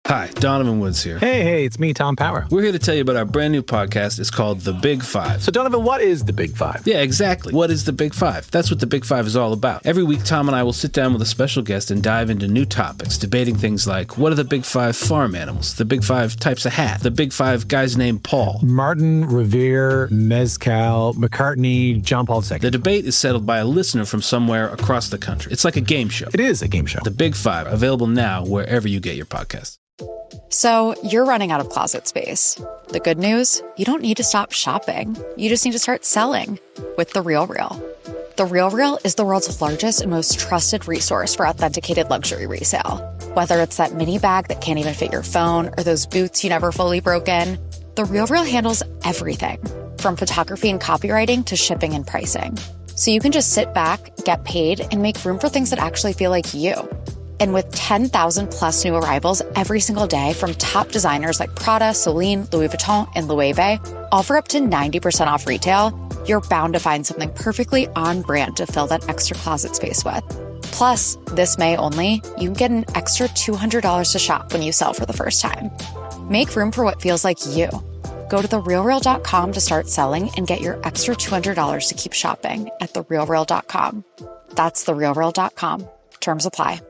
Hi, Donovan Woods here. Hey, it's me, Tom Power. We're here to tell you about our brand new podcast. It's called The Big Five. So, Donovan, what is The Big Five? Yeah, exactly. What is The Big Five? That's what The Big Five is all about. Every week, Tom and I will sit down with a special guest and dive into new topics, debating things like, what are the Big Five farm animals? The Big Five types of hat? The Big Five guys named Paul? Martin, Revere, Mezcal, McCartney, John Paul II. The debate is settled by a listener from somewhere across the country. It's like a game show. It is a game show. The Big Five, available now wherever you get your podcasts. So you're running out of closet space. The good news? You don't need to stop shopping. You just need to start selling with The RealReal. The RealReal is the world's largest and most trusted resource for authenticated luxury resale. Whether it's that mini bag that can't even fit your phone or those boots you never fully broke in, The RealReal handles everything from photography and copywriting to shipping and pricing. So you can just sit back, get paid, and make room for things that actually feel like you. And with 10,000 plus new arrivals every single day from top designers like Prada, Celine, Louis Vuitton, and Loewe, all for up to 90% off retail, you're bound to find something perfectly on brand to fill that extra closet space with. Plus, this May only, you can get an extra $200 to shop when you sell for the first time. Make room for what feels like you. Go to therealreal.com to start selling and get your extra $200 to keep shopping at therealreal.com. That's therealreal.com. Terms apply.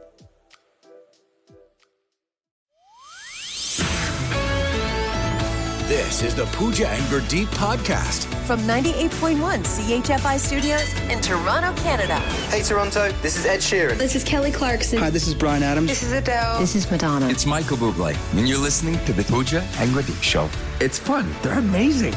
This is the Pooja and Gurdeep podcast. From 98.1 CHFI Studios in Toronto, Canada. Hey Toronto, this is Ed Sheeran. This is Kelly Clarkson. Hi, this is Bryan Adams. This is Adele. This is Madonna. It's Michael Bublé, and you're listening to the Pooja and Gurdeep Show. It's fun. They're amazing.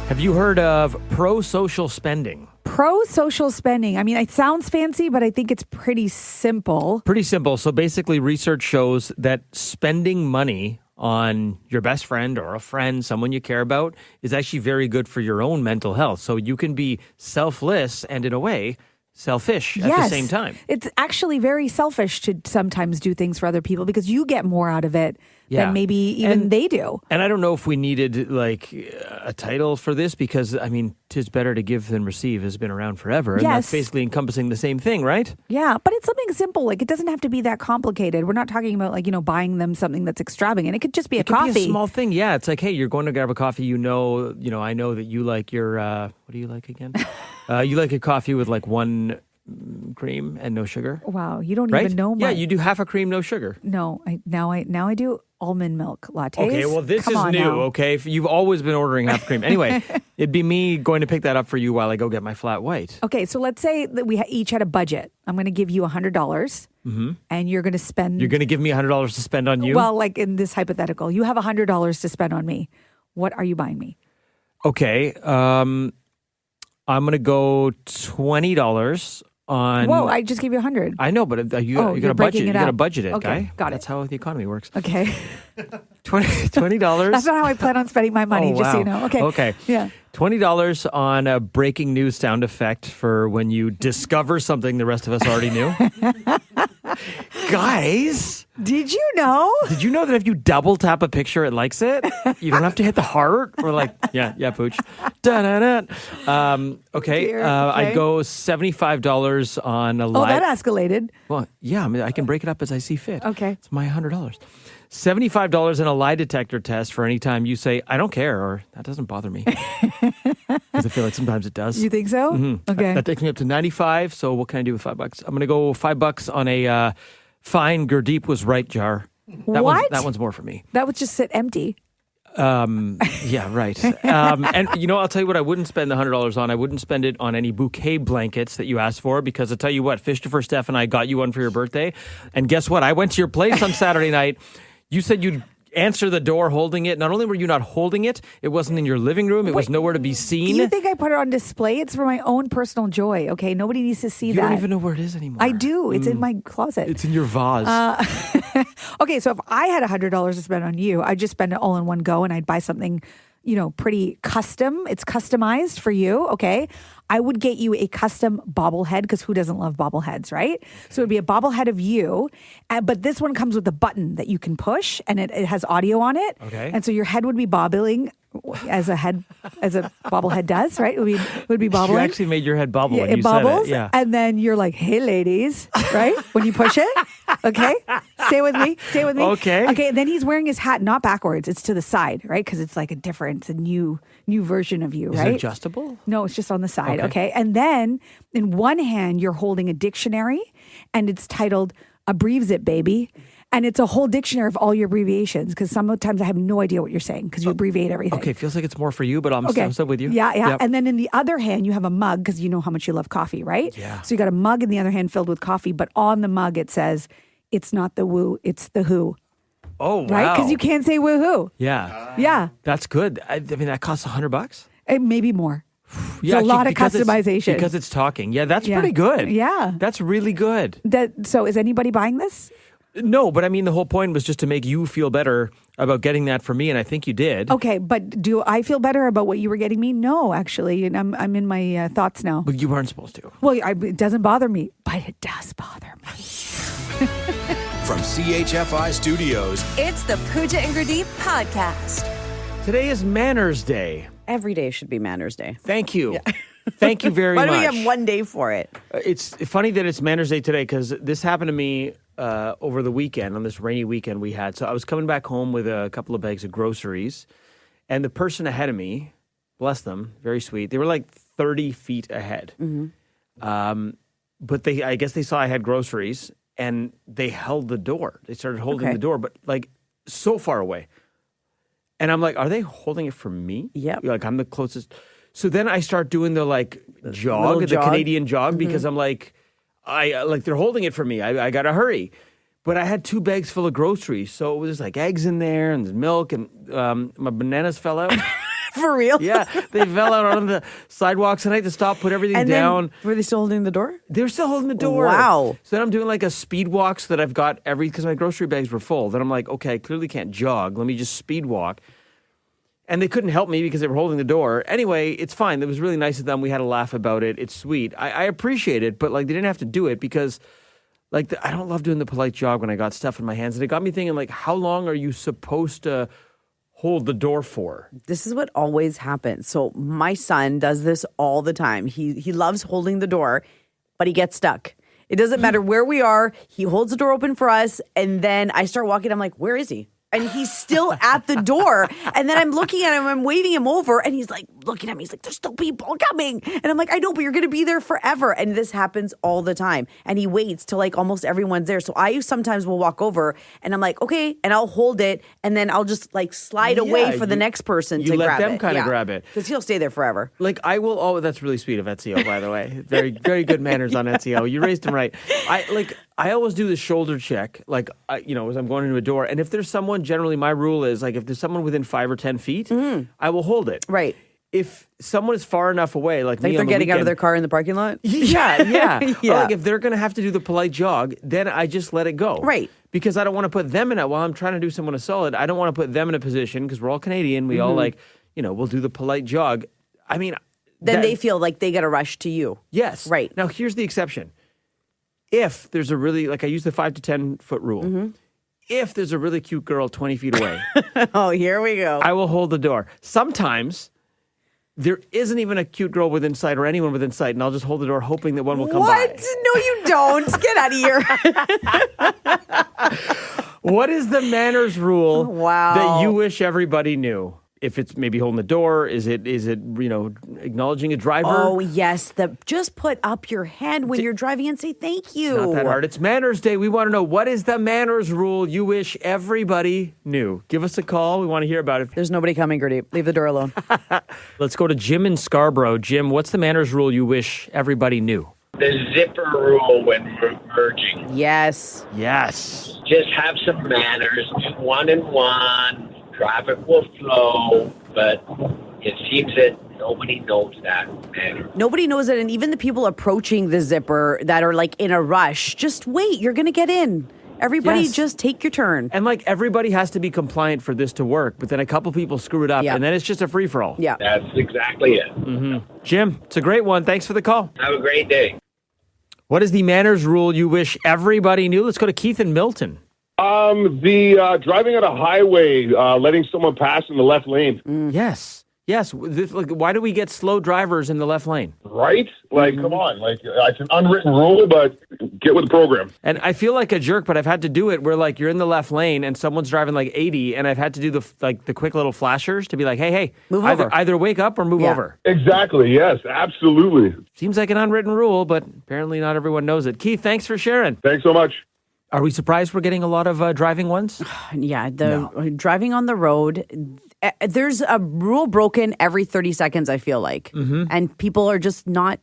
Have you heard of pro-social spending? Pro-social spending. I mean, it sounds fancy, but I think it's pretty simple. Pretty simple. So basically, research shows that spending money on your best friend or a friend, someone you care about, is actually very good for your own mental health. So you can be selfless and, in a way, selfish at the same time. It's actually very selfish to sometimes do things for other people because you get more out of it than maybe even they do. And I don't know if we needed like a title for this because, I mean, 'tis better to give than receive has been around forever. And that's basically encompassing the same thing, right? Yeah, but it's something simple. Like, it doesn't have to be that complicated. We're not talking about, like, buying them something that's extravagant. It could just be a coffee. It could be a small thing. Yeah, it's like, hey, you're going to grab a coffee. I know that you like your, what do you like again? You like a coffee with like one cream and no sugar. Wow, you don't even know. Yeah, you do half a cream, no sugar. No, now I do almond milk lattes. Okay, well, this is new. Now. Okay, you've always been ordering half cream. Anyway, it'd be me going to pick that up for you while I go get my flat white. Okay, so let's say that we each had a budget. I'm going to give you $100, and you're going to spend. You're going to give me $100 to spend on you. Well, like in this hypothetical, you have $100 to spend on me. What are you buying me? Okay, I'm going to go $20 on. Whoa! I just gave you 100. I know, but you got to budget. You got to budget it, okay, guy. Got it. That's how the economy works. Okay. $20. That's not how I plan on spending my money. Just so you know. Okay. Okay. Yeah. $20 on a breaking news sound effect for when you discover something the rest of us already knew. Guys, did you know? Did you know that if you double tap a picture, it likes it? You don't have to hit the heart. Or like, yeah, pooch. Okay, I'd go $75 on a live. Oh, that escalated. Well, yeah, I mean, I can break it up as I see fit. Okay. It's my $100. $75 in a lie detector test for any time you say, I don't care, or that doesn't bother me. Because I feel like sometimes it does. You think so? Mm-hmm. Okay. That takes me up to $95, so what can I do with $5? I'm going to go $5 on a fine Gurdeep was right jar. What? That one's more for me. That would just sit empty. Yeah, right. And I'll tell you what I wouldn't spend the $100 on. I wouldn't spend it on any bouquet blankets that you asked for, because I'll tell you what, Fish-to-Fur Steph and I got you one for your birthday. And guess what? I went to your place on Saturday night. You said you'd answer the door holding it. Not only were you not holding it, it wasn't in your living room. It was nowhere to be seen. You think I put it on display? It's for my own personal joy, okay? Nobody needs to see that. You don't even know where it is anymore. I do. It's in my closet. It's in your vase. Okay, so if I had $100 to spend on you, I'd just spend it all in one go, and I'd buy something, pretty custom. It's customized for you, okay? I would get you a custom bobblehead, because who doesn't love bobbleheads, right? So it would be a bobblehead of you, but this one comes with a button that you can push, and it has audio on it. Okay. And so your head would be bobbling as a bobblehead does, right? It would be bobbling. You actually made your head bobble when it you bobbles, said it. Yeah. And then you're like, hey, ladies, right? When you push it. Okay? Stay with me. Okay. Okay, then he's wearing his hat not backwards. It's to the side, right? Because it's like a new version of you, Is right? it adjustable? No, it's just on the side. Okay. Okay. And then in one hand, you're holding a dictionary and it's titled Abbreviate It, Baby. And it's a whole dictionary of all your abbreviations because sometimes I have no idea what you're saying because you abbreviate everything. Okay, feels like it's more for you, but I'm still with you. Yeah. Yep. And then in the other hand, you have a mug because you know how much you love coffee, right? Yeah. So you got a mug in the other hand filled with coffee, but on the mug it says, it's not the woo, it's the who. Oh, wow. Right? Because you can't say woohoo. Yeah. Yeah. That's good. I mean, that costs $100. Maybe more. Yeah, It's a lot of because customization. because it's talking. Yeah, that's Yeah. pretty good. Yeah. That's really good. So is anybody buying this? No, but I mean, the whole point was just to make you feel better about getting that for me, and I think you did. Okay, but do I feel better about what you were getting me? No, actually, and I'm in my thoughts now. But you weren't supposed to. Well, it doesn't bother me, but it does bother me. From CHFI Studios, It's the Pooja and Gurdeep podcast. Today is Manners Day. Every day should be Manners Day. Thank you. Thank you very Why much. do we have one day for it? It's funny that it's Manners Day today because this happened to me over the weekend, on this rainy weekend we had. So I was coming back home with a couple of bags of groceries, and the person ahead of me, bless them, very sweet, they were like 30 feet ahead. But I guess they saw I had groceries, and they held the door. They started holding the door, but like so far away. And I'm like, are they holding it for me? Yep. Like I'm the closest. So then I start doing the jog, the jog. Canadian jog, because I'm like, they're holding it for me. I got to hurry. But I had 2 bags full of groceries. So it was like eggs in there and milk, and my bananas fell out. For real? Yeah, they fell out on the sidewalks, and I had to stop, put everything down. Were they still holding the door? They were still holding the door. Wow. So then I'm doing like a speed walk so that I've got because my grocery bags were full. Then I'm like, okay, I clearly can't jog. Let me just speed walk. And they couldn't help me because they were holding the door. Anyway, it's fine. It was really nice of them. We had a laugh about it. It's sweet. I appreciate it, but they didn't have to do it because I don't love doing the polite jog when I got stuff in my hands. And it got me thinking, how long are you supposed to hold the door for? This is what always happens. So my son does this all the time. He loves holding the door, but he gets stuck. It doesn't matter where we are. He holds the door open for us, and then I start walking. I'm like, where is he? And he's still at the door. And then I'm looking at him, I'm waving him over, and he's like looking at me. He's like, there's still people coming. And I'm like, I know, but you're going to be there forever. And this happens all the time. And he waits till almost everyone's there. So I sometimes will walk over and I'm like, okay, and I'll hold it. And then I'll just slide away for the next person to grab it. You let them kind of grab it. Because he'll stay there forever. I will. Oh, that's really sweet of Ezio, by the way. Very, very good manners on Ezio. You raised him right. I always do the shoulder check, as I'm going into a door. And if there's someone, generally my rule is, if there's someone within 5 or 10 feet, I will hold it. Right. If someone is far enough away, like me they're on the getting weekend, out of their car in the parking lot? Yeah. Yeah. Or if they're going to have to do the polite jog, then I just let it go. Right. Because I don't want to put them in it while I'm trying to do someone a solid. I don't want to put them in a position, because we're all Canadian. We all we'll do the polite jog. I mean, then they feel like they got to rush to you. Yes. Right. Now, here's the exception. If there's a really, I use the 5 to 10 foot rule. If there's a really cute girl 20 feet away, oh, here we go. I will hold the door. Sometimes there isn't even a cute girl within sight or anyone within sight, and I'll just hold the door hoping that one will come by. What? No, you don't. Get out of here. What is the manners rule Wow. that you wish everybody knew? If it's maybe holding the door, is it acknowledging a driver? Oh, yes. Just put up your hand when you're driving and say thank you. Not that hard. It's Manners Day. We want to know, what is the manners rule you wish everybody knew? Give us a call. We want to hear about it. There's nobody coming, Gurdeep. Leave the door alone. Let's go to Jim in Scarborough. Jim, what's the manners rule you wish everybody knew? The zipper rule when merging. Yes. Yes. Just have some manners. Do one and one. Traffic will flow, but it seems that nobody knows that manner. Nobody knows it, and even the people approaching the zipper that are in a rush, just wait. You're going to get in. Everybody just take your turn. And everybody has to be compliant for this to work, but then a couple people screw it up, and then it's just a free-for-all. Yeah. That's exactly it. Mm-hmm. Jim, it's a great one. Thanks for the call. Have a great day. What is the manners rule you wish everybody knew? Let's go to Keith in Milton. The driving on a highway, letting someone pass in the left lane. Yes. Yes. Why do we get slow drivers in the left lane? Right? Like, come on. Like, it's an unwritten rule, but get with the program. And I feel like a jerk, but I've had to do it where, like, you're in the left lane and someone's driving like 80, and I've had to do the quick little flashers to be like, hey, move over. Either wake up or move over. Exactly. Yes, absolutely. Seems like an unwritten rule, but apparently not everyone knows it. Keith, thanks for sharing. Thanks so much. Are we surprised we're getting a lot of driving ones? Yeah, driving on the road. There's a rule broken every 30 seconds, I feel like. And people are just not.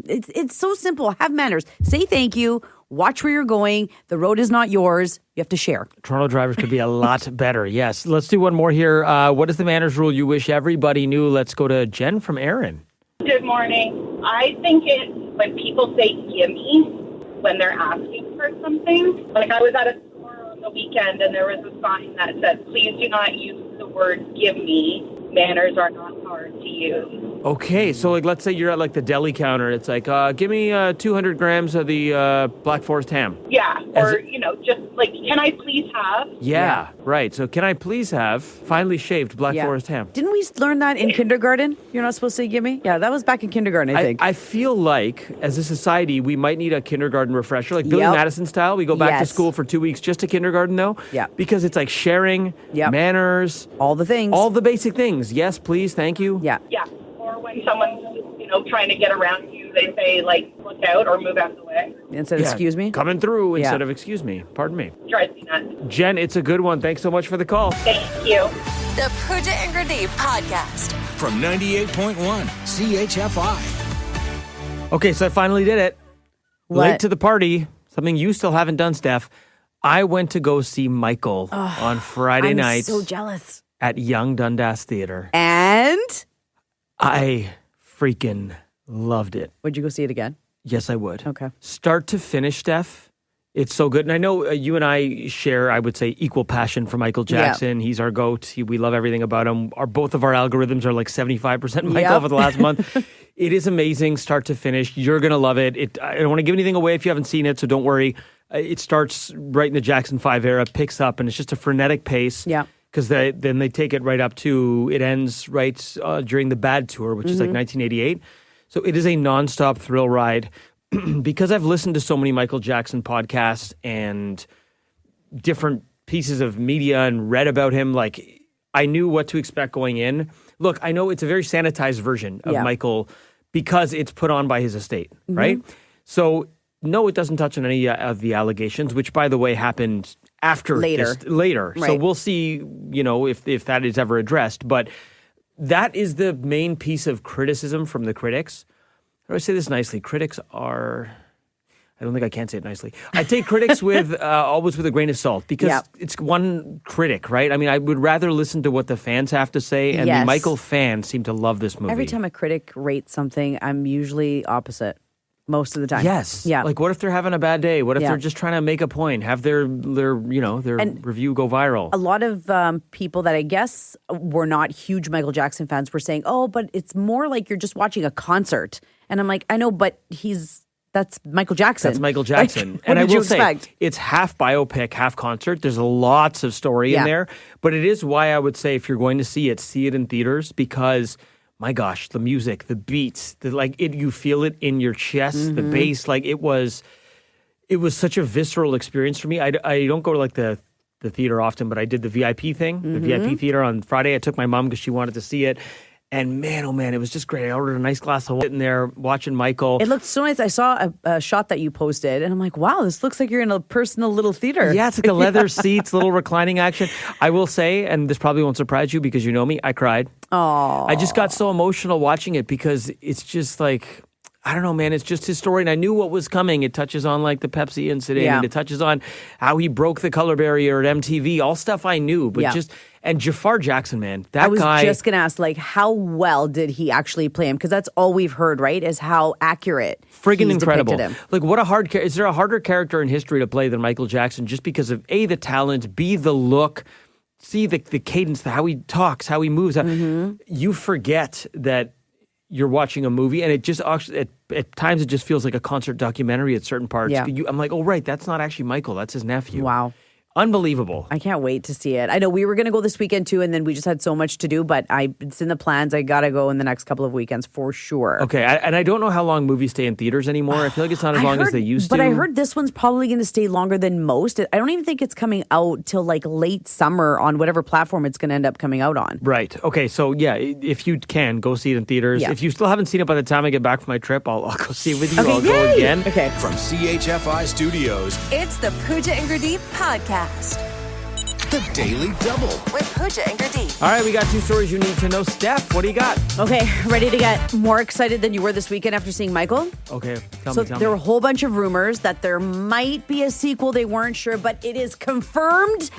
It's so simple. Have manners. Say thank you. Watch where you're going. The road is not yours. You have to share. Toronto drivers could be a lot better. Yes. Let's do one more here. What is the manners rule you wish everybody knew? Let's go to Jen from Erin. Good morning. I think it's when people say gimme when they're asking for something. Like, I was at a store on the weekend and there was a sign that said, please do not use the word give me. Manners are not hard to use. Okay, so like let's say you're at like the deli counter. It's like, give me 200 grams of the Black Forest ham. Yeah, or, just like, can I please have? Yeah, right. So can I please have finely shaved Black Forest ham? Didn't we learn that in kindergarten? You're not supposed to say gimme? Yeah, that was back in kindergarten, I think. I feel like as a society, we might need a kindergarten refresher, like Billy Madison style. We go back to school for 2 weeks just to kindergarten, though. Yeah. Because it's like sharing, manners. All the things. All the basic things. Yes, please, thank you. Yeah. Yeah, or when someone's, trying to get around you, they say, like, look out or move out of the way. Instead of excuse me? Coming through instead of excuse me. Pardon me. Drives me nuts. Jen, it's a good one. Thanks so much for the call. Thank you. The Pooja and Gurdeep podcast. From 98.1 CHFI. Okay, so I finally did it. What? Late to the party. Something you still haven't done, Steph. I went to go see Michael on Friday night. I'm so jealous. At Young Dundas Theatre. And? I freaking loved it. Would you go see it again? Yes, I would. Okay. Start to finish, Steph. It's so good. And I know you and I share, I would say, equal passion for Michael Jackson. He's our GOAT. We love everything about him. Both of our algorithms are like 75% Michael over the last month. It is amazing, start to finish. You're going to love it. I don't want to give anything away if you haven't seen it, so don't worry. It starts right in the Jackson 5 era, picks up, and it's just a frenetic pace. Yeah. Because then they take it right up to, it ends right during the Bad Tour, which is like 1988. So it is a nonstop thrill ride. Because I've listened to so many Michael Jackson podcasts and different pieces of media and read about him, like I knew what to expect going in. Look, I know it's a very sanitized version of Michael because it's put on by his estate, right? So no, it doesn't touch on any of the allegations, which by the way happened after later. Right. So we'll see, if that is ever addressed. But that is the main piece of criticism from the critics. How do I say this nicely? Critics are, I don't think I can say it nicely. I take critics with always with a grain of salt because it's one critic, right? I mean, I would rather listen to what the fans have to say, and the Michael fans seem to love this movie. Every time a critic rates something, I'm usually opposite most of the time. Yes. Yeah. Like, what if they're having a bad day? What if they're just trying to make a point, have their review go viral? A lot of people that I guess were not huge Michael Jackson fans were saying, oh, but it's more like you're just watching a concert. And I'm like, I know, but that's Michael Jackson. That's Michael Jackson. Like, and I will expect? say, it's half biopic, half concert. There's lots of story in there. But it is why I would say if you're going to see it in theaters because, my gosh, the music, the beats, you feel it in your chest, the bass. Like, it was such a visceral experience for me. I don't go to like the theater often, but I did the VIP thing, the VIP theater on Friday. I took my mom because she wanted to see it. And man, oh man, it was just great. I ordered a nice glass of wine sitting there watching Michael. It looked so nice. I saw a shot that you posted, and I'm like, wow, this looks like you're in a personal little theater. Yeah, it's like the leather seats, little reclining action. I will say, and this probably won't surprise you because you know me, I cried. Oh, I just got so emotional watching it because it's just like, I don't know, man. It's just his story, and I knew what was coming. It touches on like the Pepsi incident, and it touches on how he broke the color barrier at MTV. All stuff I knew, but and Jafar Jackson, man, that guy. I was just gonna ask, like, how well did he actually play him? Because that's all we've heard, right? Is how accurate. Friggin' he's incredible. depicted him. Like, what a hard. Is there a harder character in history to play than Michael Jackson? Just because of A, the talent, B, the look, C, the cadence, how he talks, how he moves. You forget that you're watching a movie, and it just at times it just feels like a concert documentary at certain parts. Yeah. I'm like, oh right, that's not actually Michael, that's his nephew. Wow. Unbelievable. I can't wait to see it. I know we were going to go this weekend too, and then we just had so much to do, but it's in the plans. I got to go in the next couple of weekends for sure. Okay, and I don't know how long movies stay in theaters anymore. I feel like it's not as long as they used to. But I heard this one's probably going to stay longer than most. I don't even think it's coming out till like late summer on whatever platform it's going to end up coming out on. Right. Okay, so yeah, if you can, go see it in theaters. Yeah. If you still haven't seen it by the time I get back from my trip, I'll go see it with you. Okay, I'll go yay! again. Okay. From CHFI Studios, It's the Pooja and Gurdeep podcast. the Daily Double. With Pooja and Gurdeep. All right, we got 2 stories you need to know. Steph, what do you got? Okay, ready to get more excited than you were this weekend after seeing Michael? Okay, tell So me. there were a whole bunch of rumors that there might be a sequel. They weren't sure, but it is confirmed.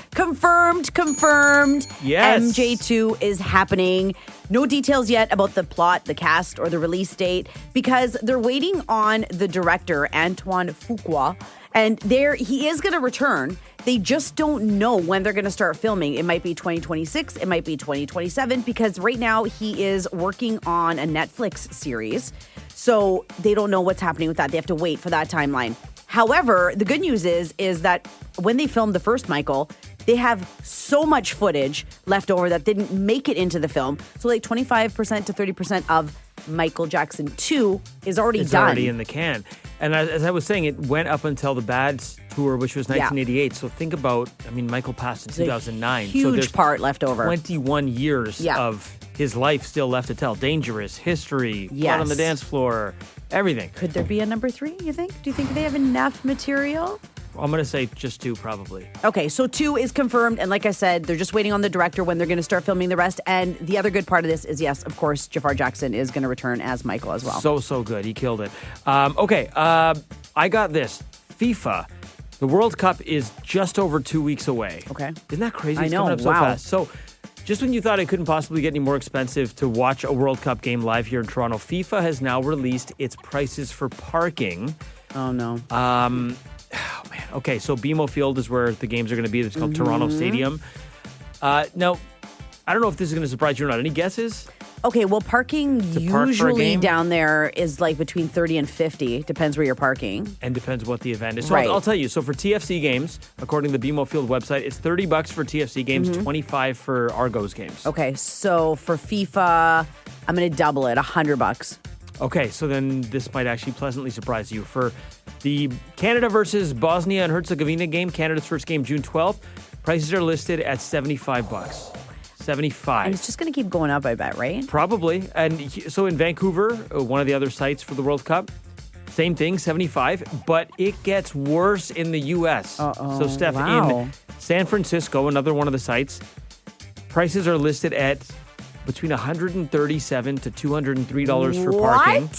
Yes. MJ2 is happening. No details yet about the plot, the cast, or the release date because they're waiting on the director, Antoine Fuqua, and he is going to return. They just don't know when they're going to start filming. It might be 2026. It might be 2027 because right now he is working on a Netflix series. So they don't know what's happening with that. They have to wait for that timeline. However, the good news is that when they filmed the first Michael, they have so much footage left over that didn't make it into the film. So like 25% to 30% of Michael Jackson 2 is already It's done. already in the can. And as I was saying, it went up until the Bads tour, which was 1988. So think about, Michael passed in 2009. Huge so there's part left over. 21 years of his life still left to tell. Dangerous, History, Blood on the Dance Floor, everything. Could there be a number 3, you think? Do you think they have enough material? I'm going to say just 2 probably. Okay, so 2 is confirmed. And like I said, they're just waiting on the director when they're going to start filming the rest. And the other good part of this is, yes, of course, Jafar Jackson is going to return as Michael as well. So good. He killed it. I got this. FIFA. The World Cup is just over 2 weeks away. Okay. Isn't that crazy? I It's know. coming up so Wow. fast. So just when you thought it couldn't possibly get any more expensive to watch a World Cup game live here in Toronto, FIFA has now released its prices for parking. Oh, no. Oh, man. Okay, so BMO Field is where the games are going to be. It's called Toronto Stadium. Now, I don't know if this is going to surprise you or not. Any guesses? Okay, well, parking park for a usually game? down there is like between 30 and 50. Depends where you're parking. And depends what the event is. So Right. I'll tell you. So for TFC games, according to the BMO Field website, it's $30 for TFC games, $25 for Argos games. Okay, so for FIFA, I'm going to double it, $100. Okay, so then this might actually pleasantly surprise you. For the Canada versus Bosnia and Herzegovina game, Canada's first game, June 12th, prices are listed at $75. 75. And it's just going to keep going up, I bet, right? Probably. And so in Vancouver, one of the other sites for the World Cup, same thing, 75, but it gets worse in the U.S. So, Steph, in San Francisco, another one of the sites, prices are listed at between $137 to $203 for parking,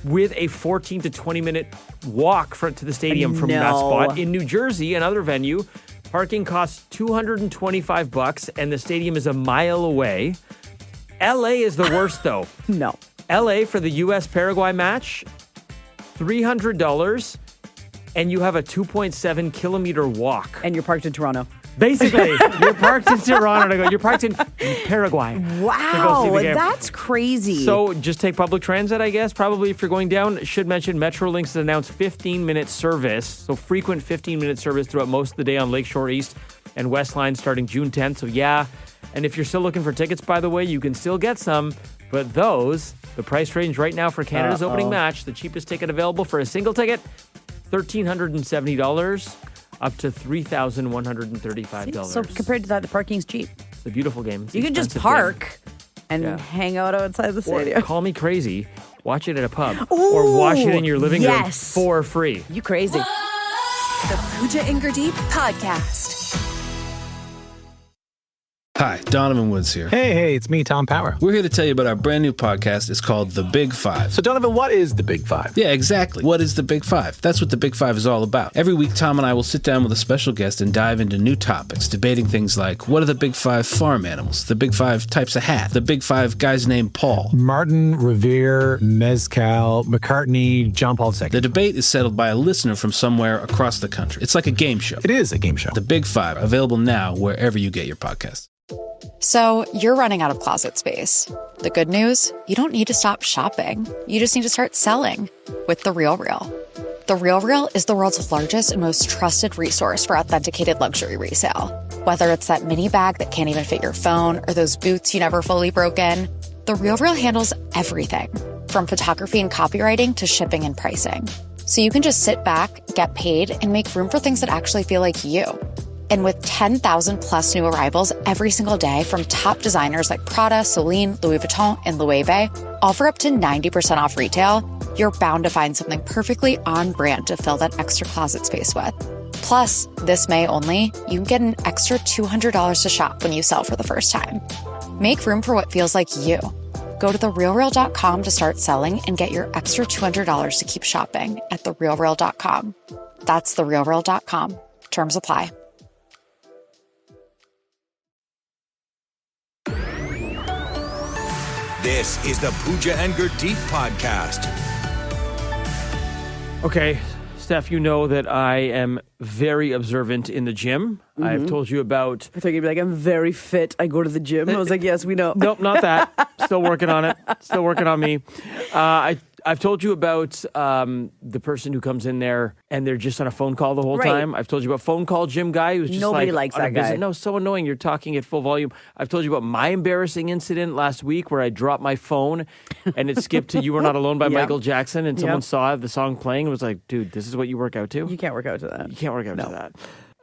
with a 14 to 20 minute walk to the stadium from that spot. In New Jersey, another venue, parking costs $225, and the stadium is a mile away. LA is the worst, though. No. LA for the U.S. Paraguay match, $300, and you have a 2.7 kilometer walk. And you're parked in Toronto. Basically, you're parked in Toronto to go. You're parked in Paraguay. Wow, that's crazy. So just take public transit, I guess, probably if you're going down. Should mention Metrolinx has announced 15-minute service, so frequent 15-minute service throughout most of the day on Lakeshore East and West Line starting June 10th. So yeah, and if you're still looking for tickets, by the way, you can still get some. But the price range right now for Canada's opening match, the cheapest ticket available for a single ticket, $1,370. Up to $3,135. So compared to that, the parking's cheap. It's a beautiful game. It's you can just expensive park game. and hang out outside the Or stadium. call me crazy. Watch it at a pub. Ooh, or watch it in your living room yes. for free. You crazy. The Pooja and Gurdeep podcast. Hi, Donovan Woods here. Hey, it's me, Tom Power. We're here to tell you about our brand new podcast. It's called The Big Five. So, Donovan, what is the Big Five? Yeah, exactly. What is the Big Five? That's what the Big Five is all about. Every week, Tom and I will sit down with a special guest and dive into new topics, debating things like what are the Big Five farm animals, the Big Five types of hat, the Big Five guys named Paul, Martin, Revere, Mezcal, McCartney, John Paul II. The debate is settled by a listener from somewhere across the country. It's like a game show. It is a game show. The Big Five, available now wherever you get your podcasts. So you're running out of closet space. The good news? You don't need to stop shopping. You just need to start selling with The Real Real. The RealReal is the world's largest and most trusted resource for authenticated luxury resale. Whether it's that mini bag that can't even fit your phone or those boots you never fully broke in, The RealReal handles everything, from photography and copywriting to shipping and pricing. So you can just sit back, get paid, and make room for things that actually feel like you. And with 10,000 plus new arrivals every single day from top designers like Prada, Celine, Louis Vuitton, and Loewe, all for up to 90% off retail, you're bound to find something perfectly on brand to fill that extra closet space with. Plus, this May only, you can get an extra $200 to shop when you sell for the first time. Make room for what feels like you. Go to therealreal.com to start selling and get your extra $200 to keep shopping at therealreal.com. That's therealreal.com. Terms apply. This is the Pooja and Gurdeep podcast. Okay, Steph, you know that I am very observant in the gym. Mm-hmm. I've told you about... I thought you'd be like, I'm very fit. I go to the gym. I was like, yes, we know. Nope, not that. Still working on it. Still working on me. I've told you about the person who comes in there and they're just on a phone call the whole time. I've told you about phone call gym guy who's just Nobody like likes on a that guy. visit. No, so annoying. You're talking at full volume. I've told you about my embarrassing incident last week where I dropped my phone and it skipped to You Were Not Alone by Michael Jackson and someone saw the song playing and was like, dude, this is what you work out to? You can't work out to that. You can't work out to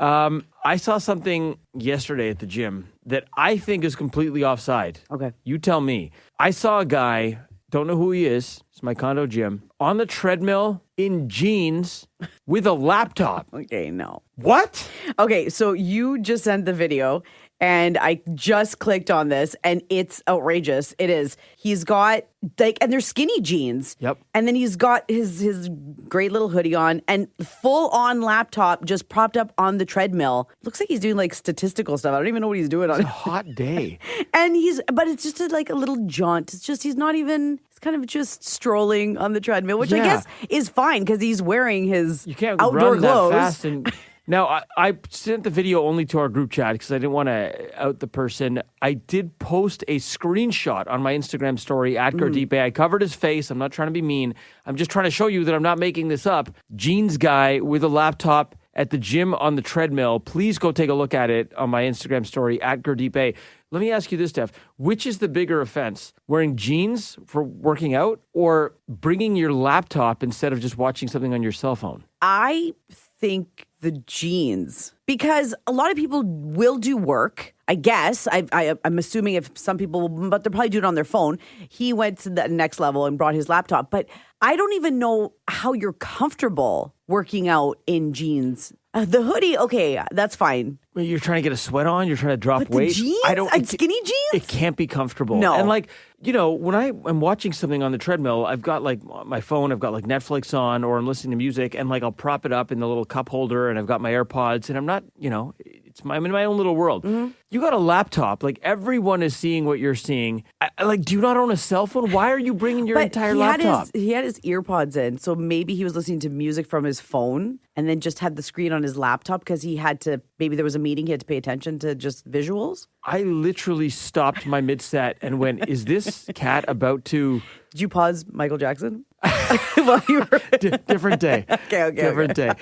that. I saw something yesterday at the gym that I think is completely offside. Okay. You tell me. I saw a guy, don't know who he is, it's my condo gym, on the treadmill in jeans with a laptop. Okay, no. What? Okay, so you just sent the video and I just clicked on this and it's outrageous. It is. He's got and they're skinny jeans. Yep. And then he's got his great little hoodie on and full on laptop just propped up on the treadmill. Looks like he's doing like statistical stuff. I don't even know what he's doing on it. It's a hot day. And but it's just like a little jaunt. It's just, he's kind of just strolling on the treadmill, which I guess is fine because he's wearing his You can't outdoor run clothes. that fast. And now, I sent the video only to our group chat because I didn't want to out the person. I did post a screenshot on my Instagram story at Gurdeep. I covered his face. I'm not trying to be mean. I'm just trying to show you that I'm not making this up. Jeans guy with a laptop at the gym on the treadmill. Please go take a look at it on my Instagram story at Gurdeep. Let me ask you this, Steph. Which is the bigger offense? Wearing jeans for working out or bringing your laptop instead of just watching something on your cell phone? I think the jeans, because a lot of people will do work. I guess I'm assuming if some people, but they'll probably do it on their phone. He went to the next level and brought his laptop, but I don't even know how you're comfortable working out in jeans. The hoodie, okay, that's fine. Well, you're trying to get a sweat on. You're trying to drop But the weight. jeans? Skinny jeans? It can't be comfortable. No. And like, you know, when I am watching something on the treadmill, I've got like my phone, I've got like Netflix on, or I'm listening to music, and like I'll prop it up in the little cup holder, and I've got my AirPods, and I'm not, you know, I'm in my own little world. Mm-hmm. You got a laptop, like everyone is seeing what you're seeing. Like, do you not own a cell phone? Why are you bringing your entire laptop? He had his ear pods in, so maybe he was listening to music from his phone and then just had the screen on his laptop because he had to, maybe there was a meeting, he had to pay attention to just visuals. I literally stopped my mid-set and went, is this cat about to... Did you pause Michael Jackson? While you were... Different day. Okay. Different day.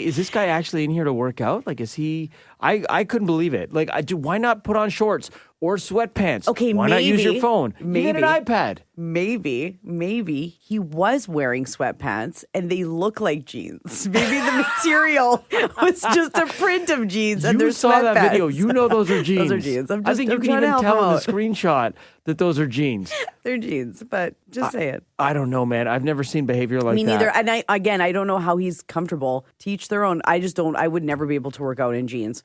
Is this guy actually in here to work out? Like, is he... I couldn't believe it. Like, why not put on shorts or sweatpants? Okay, why not use your phone? Maybe. You get an iPad. Maybe he was wearing sweatpants and they look like jeans. Maybe the material was just a print of jeans and they're saw sweatpants. that video. You know those are jeans. Those are jeans. I think you can even tell in the screenshot that those are jeans. They're jeans, but just say it. I don't know, man. I've never seen behavior like that. Me neither. And I don't know how he's comfortable. To each their own. I would never be able to work out in jeans.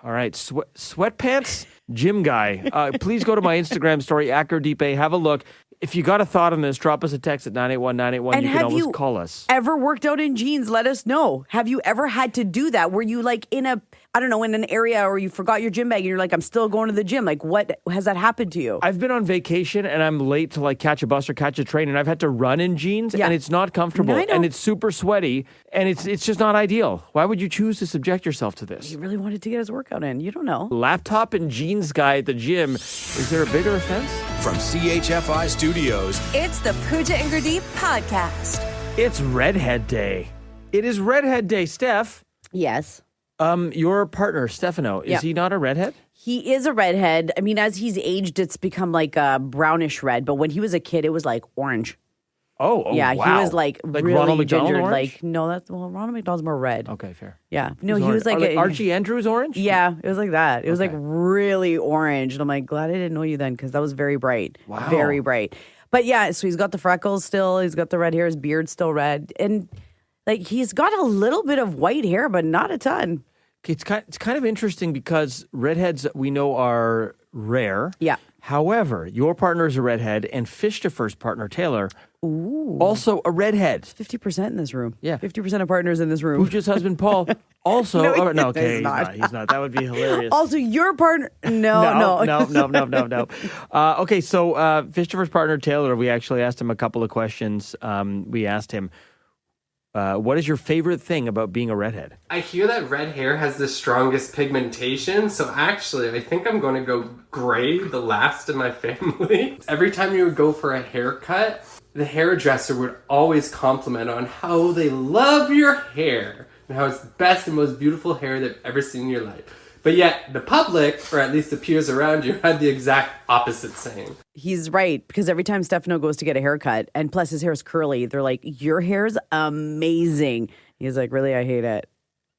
All right, sweatpants, gym guy. Please go to my Instagram story, at Gurdeep. Have a look. If you got a thought on this, drop us a text at 981-981. And you can always call us. Ever worked out in jeans? Let us know. Have you ever had to do that? Were you like in an area or you forgot your gym bag and you're like, I'm still going to the gym. Like, what has that happened to you? I've been on vacation and I'm late to like catch a bus or catch a train and I've had to run in jeans and it's not comfortable and it's super sweaty and it's just not ideal. Why would you choose to subject yourself to this? He really wanted to get his workout in. You don't know. Laptop and jeans guy at the gym. Is there a bigger offense? From CHFI Studios, It's the Pooja and Gurdeep podcast. It's Redhead Day. It is Redhead Day, Steph. Yes. Your partner, Stefano, is he not a redhead? He is a redhead. I mean, as he's aged, it's become like a brownish red. But when he was a kid, it was like orange. Oh, yeah, wow. he was like really Ronald McDonald gingered. orange? Like, no, Ronald McDonald's more red. Okay, fair. Yeah. No, He's he was orange. like, Archie Andrews orange? Yeah, it was like that. It was like really orange. And I'm like, glad I didn't know you then because that was very bright. Wow. Very bright. But yeah, so he's got the freckles still. He's got the red hair. His beard's still red. And like he's got a little bit of white hair, but not a ton. It's kind of interesting because redheads we know are rare. Yeah. However, your partner is a redhead and Fish-to-First partner, Taylor, also a redhead. 50% in this room. Yeah. 50% of partners in this room. Pooja's husband, Paul, also. No, Okay, he's not. He's not. That would be hilarious. Also, your partner. No. Okay, so Fish-to-First partner, Taylor, we actually asked him a couple of questions. We asked him, what is your favorite thing about being a redhead? I hear that red hair has the strongest pigmentation, so actually I think I'm going to go gray, the last in my family. Every time you would go for a haircut, the hairdresser would always compliment on how they love your hair and how it's the best and most beautiful hair they've ever seen in your life. But yet the public, or at least the peers around you, had the exact opposite saying. He's right, because every time Stefano goes to get a haircut, and plus his hair is curly, they're like, your hair's amazing. He's like, really, I hate it.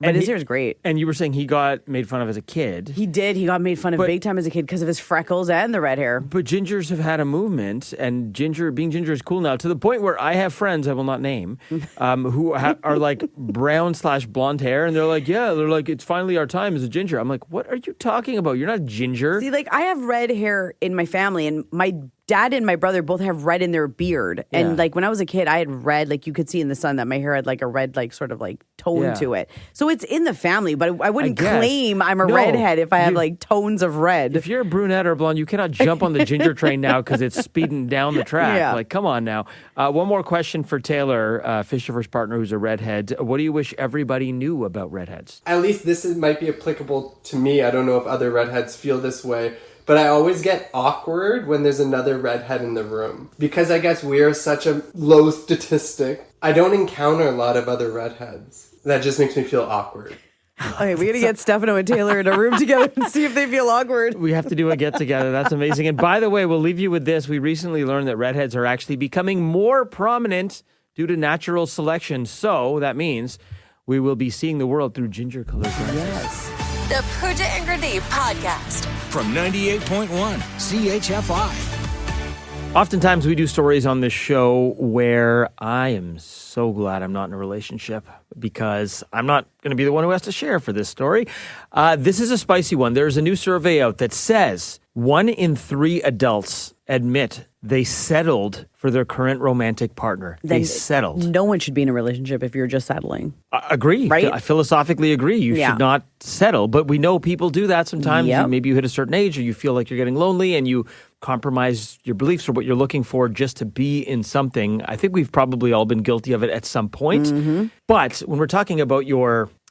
But his hair's great. And you were saying he got made fun of as a kid. He did. He got made fun of big time as a kid because of his freckles and the red hair. But gingers have had a movement, and being ginger is cool now, to the point where I have friends I will not name who are like brown/blonde hair, and they're like, it's finally our time as a ginger. I'm like, what are you talking about? You're not ginger. See, like I have red hair in my family, and my dad and my brother both have red in their beard. Yeah. And like when I was a kid, I had red, like you could see in the sun that my hair had like a red, like sort of like tone to it. So it's in the family, but I wouldn't claim I'm a redhead if I have like tones of red. If you're a brunette or blonde, you cannot jump on the ginger train now because it's speeding down the track. Yeah. Like, come on now. One more question for Taylor, Fish-to-First partner who's a redhead. What do you wish everybody knew about redheads? At least this might be applicable to me. I don't know if other redheads feel this way. But I always get awkward when there's another redhead in the room. Because I guess we are such a low statistic, I don't encounter a lot of other redheads. That just makes me feel awkward. Okay, we got to get Stefano and Taylor in a room together and see if they feel awkward. We have to do a get-together. That's amazing. And by the way, we'll leave you with this. We recently learned that redheads are actually becoming more prominent due to natural selection. So that means we will be seeing the world through ginger-colored glasses. Yes. The Pooja and Gurdeep podcast. From 98.1 CHFI. Oftentimes we do stories on this show where I am so glad I'm not in a relationship because I'm not going to be the one who has to share for this story. This is a spicy one. There's a new survey out that says 1 in 3 adults admit they settled for their current romantic partner. They settled. No one should be in a relationship if you're just settling. Agree. Right? I philosophically agree. You should not settle. But we know people do that sometimes. Yep. Maybe you hit a certain age or you feel like you're getting lonely and you compromise your beliefs or what you're looking for just to be in something. I think we've probably all been guilty of it at some point. Mm-hmm. But when we're talking about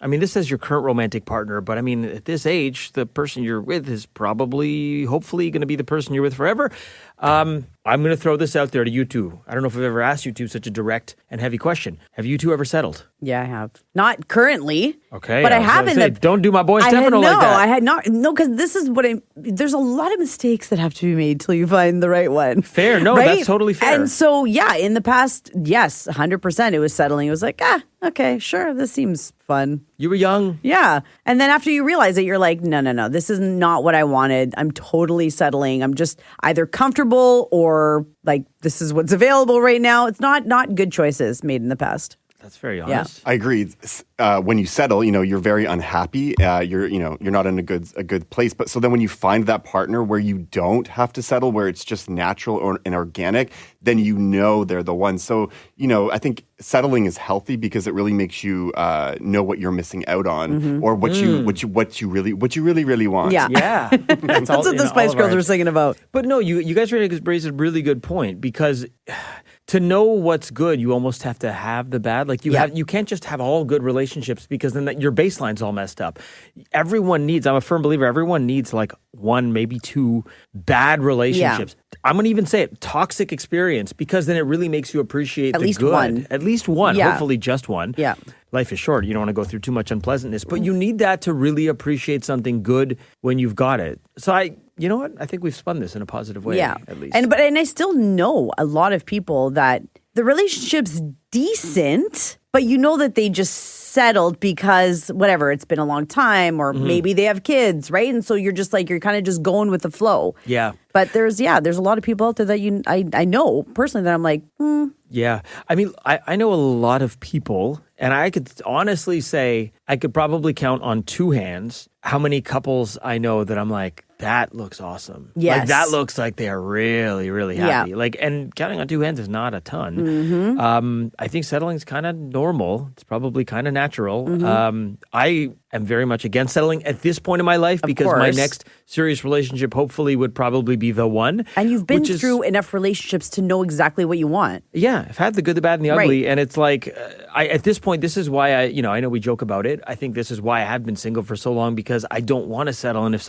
this says your current romantic partner, but I mean, at this age, the person you're with is probably, hopefully, going to be the person you're with forever. I'm going to throw this out there to you two. I don't know if I've ever asked you two such a direct and heavy question. Have you two ever settled? Yeah, I have. Not currently. Okay. But I haven't. Don't do my boy Stefano like that. No, I had not. No, because this is there's a lot of mistakes that have to be made till you find the right one. Fair. No, right? That's totally fair. And so, yeah, in the past, yes, 100% it was settling. It was like, okay, sure, this seems fun. You were young. Yeah. And then after you realize it, you're like, no, this is not what I wanted. I'm totally settling. I'm just either comfortable or like, this is what's available right now. It's not good choices made in the past. That's very honest. I agree. When you settle, you're very unhappy. You're not in a good place. But so then when you find that partner where you don't have to settle, where it's just natural and organic, then they're the one. So, I think settling is healthy because it really makes you know what you're missing out on or what you really want. Yeah. That's what the Spice Girls were singing about. But no, you guys raised a really good point because to know what's good, you almost have to have the bad. Like you can't just have all good relationships because then your baseline's all messed up. I'm a firm believer, everyone needs like 1, maybe 2 bad relationships. I'm going to even say it, toxic experience, because then it really makes you appreciate At the least good. one. At least one, Yeah. hopefully just one. Yeah. Life is short. You don't want to go through too much unpleasantness, but you need that to really appreciate something good when you've got it. So you know what? I think we've spun this in a positive way, at least. And I still know a lot of people that the relationship's decent, but you know that they just settled because whatever, it's been a long time, or maybe they have kids, right? And so you're just like, you're kind of just going with the flow. Yeah. But there's a lot of people out there that I know personally that I'm like, Yeah. I mean, I know a lot of people, and I could honestly say I could probably count on two hands how many couples I know that I'm like, that looks awesome. Yes. Like, that looks like they are really, really happy. Yeah. Like, and counting on two hands is not a ton. I think settling is kind of normal. It's probably kind of natural. I am very much against settling at this point in my life because my next serious relationship hopefully would probably be the one. And you've been through enough relationships to know exactly what you want. Yeah, I've had the good, the bad, and the ugly, and it's like, at this point, this is why I know we joke about it. I think this is why I have been single for so long, because I don't want to settle. And if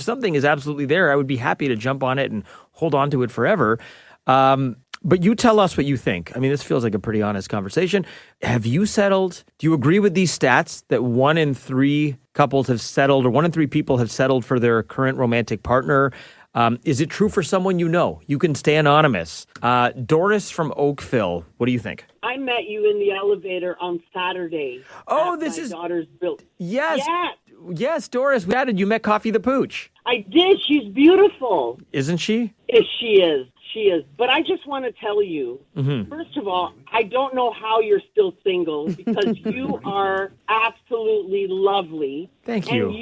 something is absolutely there, I would be happy to jump on it and hold on to it forever. But you tell us what you think. I mean, this feels like a pretty honest conversation. Have you settled? Do you agree with these stats that 1 in 3 couples have settled, or 1 in 3 people have settled for their current romantic partner? Is it true for someone you know? You can stay anonymous. Doris from Oakville, what do you think? I met you in the elevator on Saturday. Oh, this is my daughter's built. Yes. Yes, Doris. You met Coffee the Pooch. I did. She's beautiful. Isn't she? Yes, she is. She is. But I just want to tell you, first of all, I don't know how you're still single, because you are absolutely lovely. Thank you. And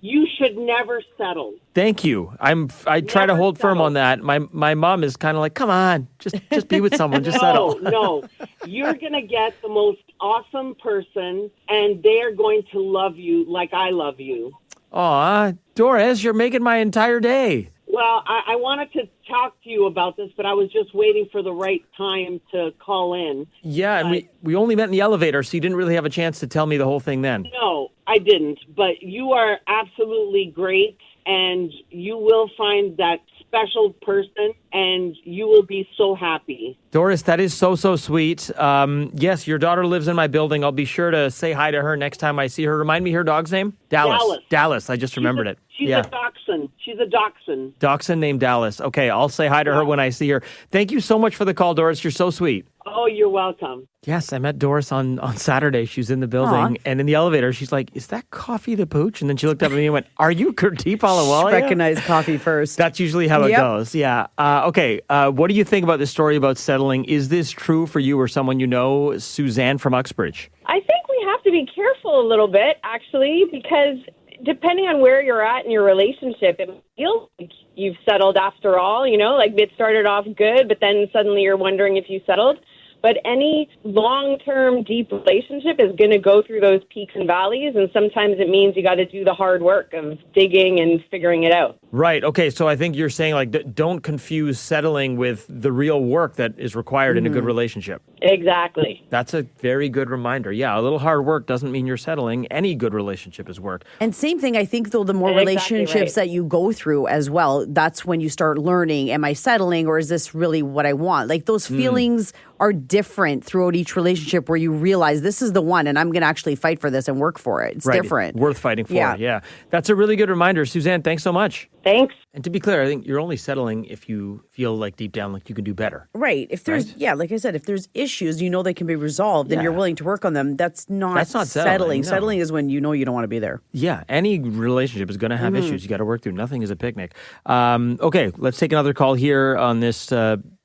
you should never settle. Thank you. I try to hold firm on that. My mom is kind of like, come on, just be with someone, just settle. No, you're gonna get the most awesome person, and they're going to love you like I love you. Aw, Doris, you're making my entire day. Well, I wanted to talk to you about this, but I was just waiting for the right time to call in. Yeah, and we only met in the elevator, so you didn't really have a chance to tell me the whole thing then. No, I didn't. But you are absolutely great, and you will find that special person, and you will be so happy. Doris, that is so, so sweet. Yes, your daughter lives in my building. I'll be sure to say hi to her next time I see her. Remind me her dog's name? Dallas. I just remembered it. She's a dachshund. She's a dachshund. Dachshund named Dallas. Okay, I'll say hi to her when I see her. Thank you so much for the call, Doris. You're so sweet. Oh, you're welcome. Yes, I met Doris on Saturday. She was in the building, and in the elevator, she's like, is that Coffee the Pooch? And then she looked up at me and went, are you Gurdeep Ahluwalia? Recognize Coffee first. That's usually how it goes. Yeah. Okay. What do you think about this story about settling? Is this true for you or someone you know? Suzanne from Uxbridge. I think we have to be careful a little bit, actually, because depending on where you're at in your relationship, it feels like you've settled after all, like it started off good, but then suddenly you're wondering if you settled. But any long-term, deep relationship is going to go through those peaks and valleys, and sometimes it means you got to do the hard work of digging and figuring it out. Right. Okay. So I think you're saying, like, don't confuse settling with the real work that is required in a good relationship. Exactly. That's a very good reminder. Yeah, a little hard work doesn't mean you're settling. Any good relationship is work. And same thing, I think, though, the more relationships that you go through as well, that's when you start learning, am I settling, or is this really what I want? Like, those feelings are different throughout each relationship, where you realize this is the one and I'm going to actually fight for this and work for it. It's different. Worth fighting for. Yeah. That's a really good reminder. Suzanne, thanks so much. Thanks. And to be clear, I think you're only settling if you feel like deep down like you can do better. Right. If there's, like I said, if there's issues, they can be resolved and you're willing to work on them, that's not settling. No. Settling is when you don't want to be there. Yeah. Any relationship is going to have issues you got to work through. Nothing is a picnic. Okay. Let's take another call here on this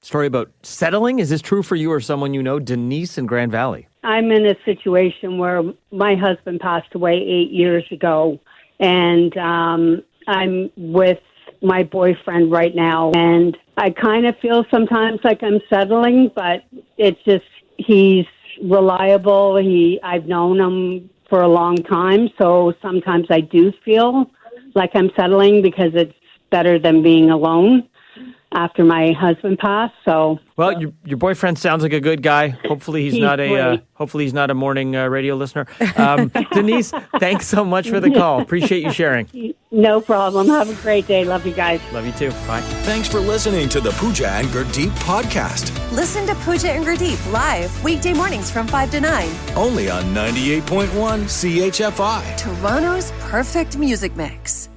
story about settling. Is this true for you or someone you know? Denise in Grand Valley. I'm in a situation where my husband passed away 8 years ago, and I'm with my boyfriend right now, and I kind of feel sometimes like I'm settling, but it's just he's reliable. I've known him for a long time, so sometimes I do feel like I'm settling because it's better than being alone. after my husband passed. So, Well, your boyfriend sounds like a good guy. Hopefully he's not a morning radio listener. Denise, thanks so much for the call. Appreciate you sharing. no problem. Have a great day. Love you guys. Love you too. Bye. Thanks for listening to the Pooja and Gurdeep podcast. Listen to Pooja and Gurdeep live weekday mornings from 5 to 9. Only on 98.1 CHFI. Toronto's perfect music mix.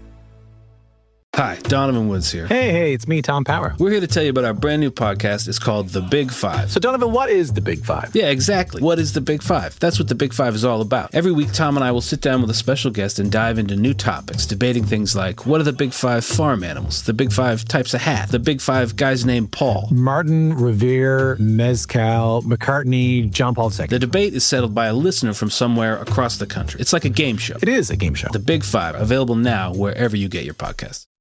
Hi, Donovan Woods here. Hey, it's me, Tom Power. We're here to tell you about our brand new podcast. It's called The Big Five. So, Donovan, what is the Big Five? Yeah, exactly. What is the Big Five? That's what the Big Five is all about. Every week, Tom and I will sit down with a special guest and dive into new topics, debating things like what are the Big Five farm animals, the Big Five types of hat, the Big Five guys named Paul, Martin, Revere, Mezcal, McCartney, John Paul II. The debate is settled by a listener from somewhere across the country. It's like a game show. It is a game show. The Big Five, available now wherever you get your podcasts.